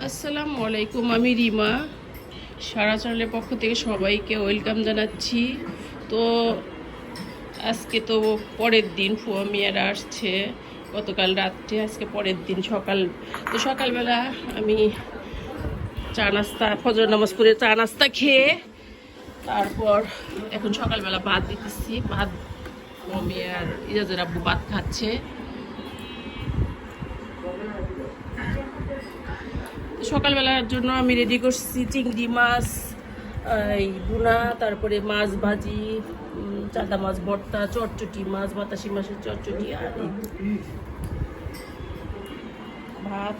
আসসালামু আলাইকুম, আমি রিমা। সারা চ্যানেলের পক্ষ থেকে সবাইকে ওয়েলকাম জানাচ্ছি। তো আজকে তো পরের দিন ফুয়া মিয়ারা আসছে গতকাল রাত্রে, আজকে পরের দিন সকালবেলা আমি চা নাস্তা, ফজর নামাজ পড়ে চা নাস্তা খেয়ে তারপর এখন সকালবেলা ভাত দিতেছি। ভাত ফুয়া মিয়ার ইজাজের আব্বু ভাত খাচ্ছে। সকালবেলার জন্য আমি রেডি করছি চিংড়ি মাছ এই ভুনা, তারপরে মাছ ভাজি, চাদা মাছ ভর্তা, চটচটি মাছ, বাতাসি মাছের চটচটি, আর ভাত,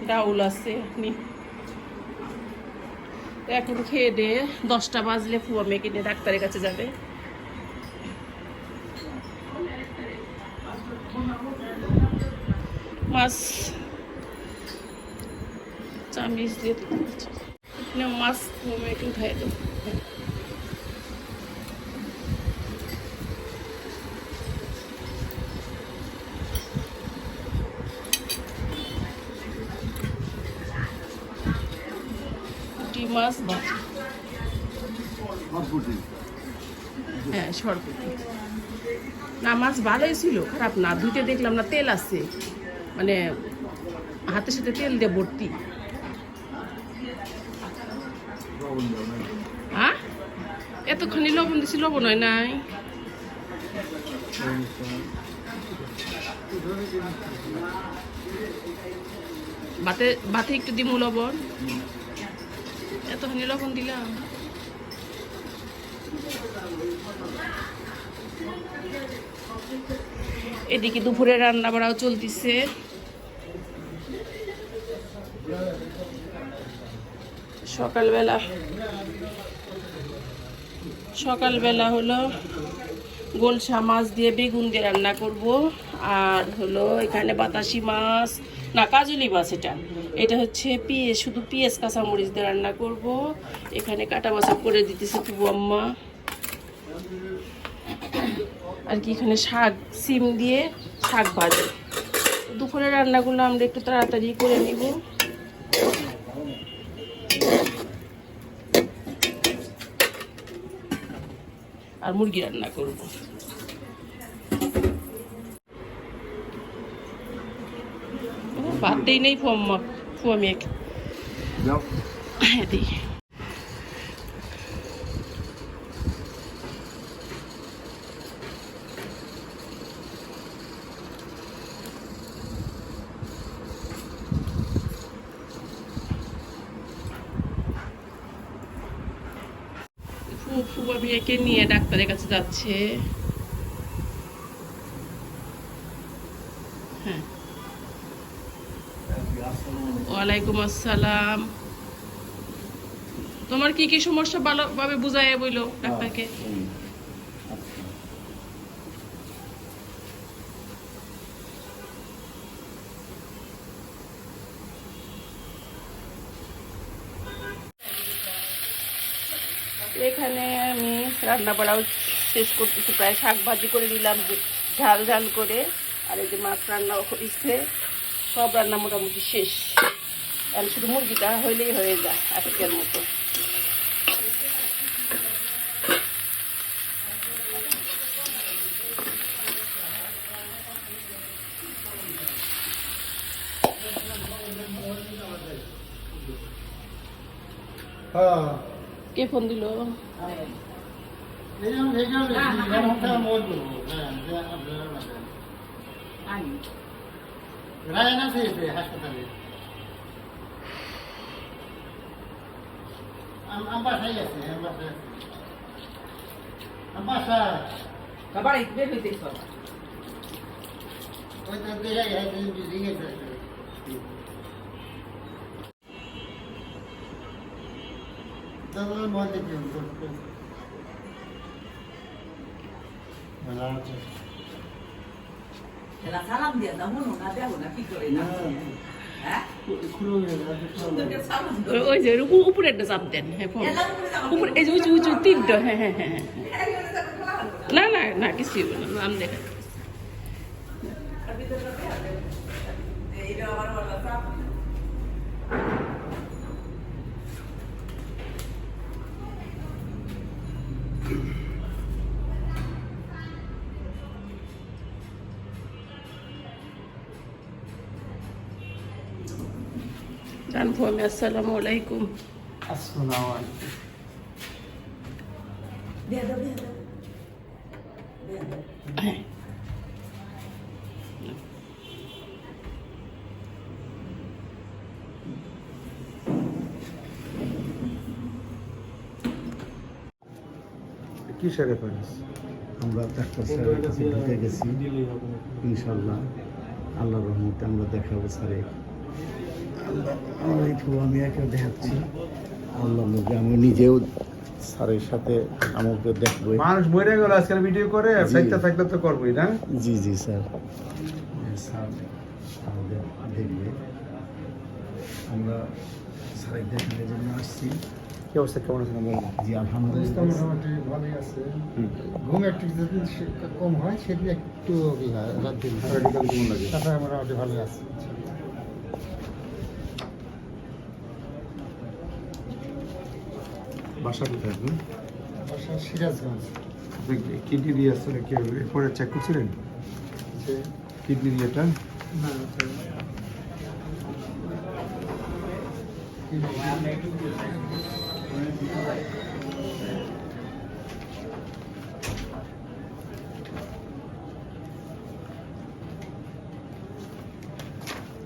ডাউল আছে। এখন খেয়ে দিয়ে 10টা বাজলে ফুয়া মেয়েকে নিয়ে ডাক্তারের কাছে যাবে। মাছ চামিচ দিয়ে মাছ ফুয়া মেয়েকে খাই দেবো। মাছ ভাজি, হ্যাঁ সরপুটি না, মাছ ভালোই ছিল, খারাপ না। ধুইতে দেখলাম না, তেল আছে, মানে হাতের সাথে তেল দিয়ে ভর্তি। হ্যাঁ, এতখানি লবণ দিছি, লবণ হয় নাই। ভাতে একটু দিমু লবণ, এতখানি লবণ দিলাম। এদিকে দুপুরে রান্না বাড়াও চলতেছে। সকালবেলা হলো গোলসা মাছ দিয়ে বেগুন দিয়ে রান্না করব, আর হলো এখানে বাতাসি মাছ, না কাজলি মাছ, এটা হচ্ছে শুধু পেঁয়াজ কাঁচামরিচ দিয়ে রান্না করব। এখানে কাটা বাছা করে দিতেছে ফুবু আম্মা। আর কি এখানে শাক, সিম দিয়ে শাক ভাজে। দুপুরে রান্নাগুলো আমরা একটু তাড়াতাড়ি করে নিব। আর মুরগি রান্না করব। ভাতটাই নেই ফুয়া মেয়ে। হ্যাঁ দিই। ফুয়া মেয়েকে নিয়ে ডাক্তারের কাছে যাচ্ছে। হ্যাঁ, ওয়ালাইকুম আসসালাম। তোমার কি কি সমস্যা ভালোভাবে বুঝাইয়া বইলো ডাক্তারকে? এখানে আমি রান্না বাড়াও শেষ করতেছি, প্রায় শাক ভাজি করে দিলাম ঝাল ঝাল করে। আর এই যে মাছ রান্না হয়েছে, সব রান্না মোটামুটি শেষ। আর শুধু মুরগিটা হইলেই হয়ে যায় আজকের মতো। কে ফোন দিল? হাসপাতালে বাসায় আছে, বাসায় বাড়ি বের হইতেছ? ওই তো বেড়াই গেছে। সালাম দিয়ে দাও, মনো না দেবো না, কি করে না? ওই যে উপরে একটা চাপ দেন। হ্যাঁ, উপরে এই যে উঁচু তিনটা। হ্যাঁ হ্যাঁ হ্যাঁ হ্যাঁ, না না না, কিছুই না, নাম দেখা। জান ফুয়ামি আসসালামু আলাইকুম। আসসালামু আলাইকুম। দিয়ে দাও দিয়ে দাও দিয়ে দাও হ্যাঁ কিসের রেফারেন্স? আমরা ডাক্তার স্যারের কাছে ঢুকে গেছি, ইনশাল্লাহ আল্লাহর রহমতে আমরা দেখাবো স্যারের। আমরা একটু আমি একে দেখাচ্ছি আল্লাহ লোকে, আমি নিজেও স্যারের সাথে আমাকে দেখবো। মানুষ মরে গেল আজকাল ভিডিও করে জি। থাকতে থাকলে তো করবোই না। জি জি স্যার, স্যার আমাদের দেখবে। আমরা স্যারের দেখানোর জন্য আসছি। কি অবস্থা, কেমন আছেন বলুন? জি আলহামদুলিল্লাহ। মোটামুটি ভালোই আছে। ঘুম একটু যদি কম হয় সেদিন একটু রাত দিন মেডিকেল কেমন লাগে? তারপরে মোটামুটি ভালো আছে। বাসা কোথায় আপনি? বাসা সিরাজগঞ্জ। আপনি কিডনি দিয়ে আসছেন, কি এরপরে চেক করছিলেন যে কিডনি দিয়েটা? না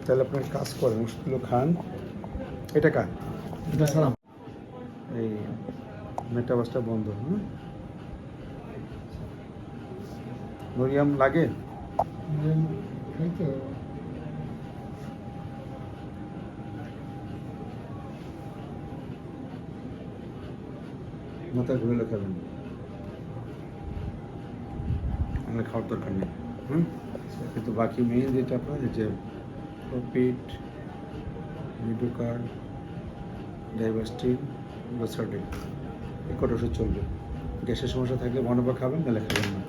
তাহলে আপনার কাজ করেন, ওষুধগুলো খান। এটা কার? এটা স্যার এই মেটাবাসটা বন্ধ। মরিয়াম লাগে? এই তো মাথা ঘুরে খাবেন, আমরা খাওয়ার দরকার নেই। কিন্তু বাকি মেইন যেটা আপনার যে পেট, মিডোকার্ড, ডাইভাস্টিন, লোসার্ডিন, এই কটা ওষুধ চলবে। গ্যাসের সমস্যা থাকলে মনোবা খাবেন, নাহলে খাবেন না।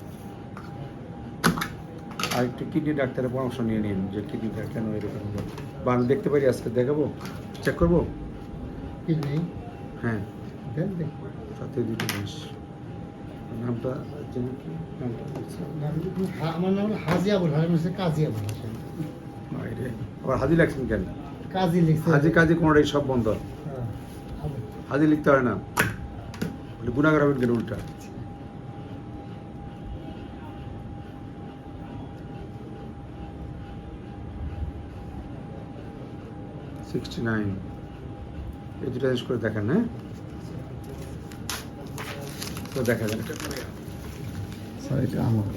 আর একটু কিডনি ডাক্তারের পরামর্শ নিয়ে নিন যে কিডনিটা কেন এরকম হলো। বা আমি দেখতে পারি, আজকে দেখাবো, চেক করবো। কি নেই হ্যাঁ, দেন দেখি। সাথে দুটো জিনিস। নামটা যেন কি? নামটা বলছি। আমার নাম হলো হাজি আবুল হালিম, হচ্ছে কাজী আবুল হাসেম। বাইরে আবার হাজি লাগছেন কেন? কাজী লিখছে। হাজি কাজী কোনোটাই সব বন্ধ। হ্যাঁ, আবুল। হাজি লিখতে হয় না, গুণাগার হবেন কেন উল্টা? এই দুটো জিনিস করে দেখেন। হ্যাঁ, তো দেখা যাবে। স্যার এটা আমার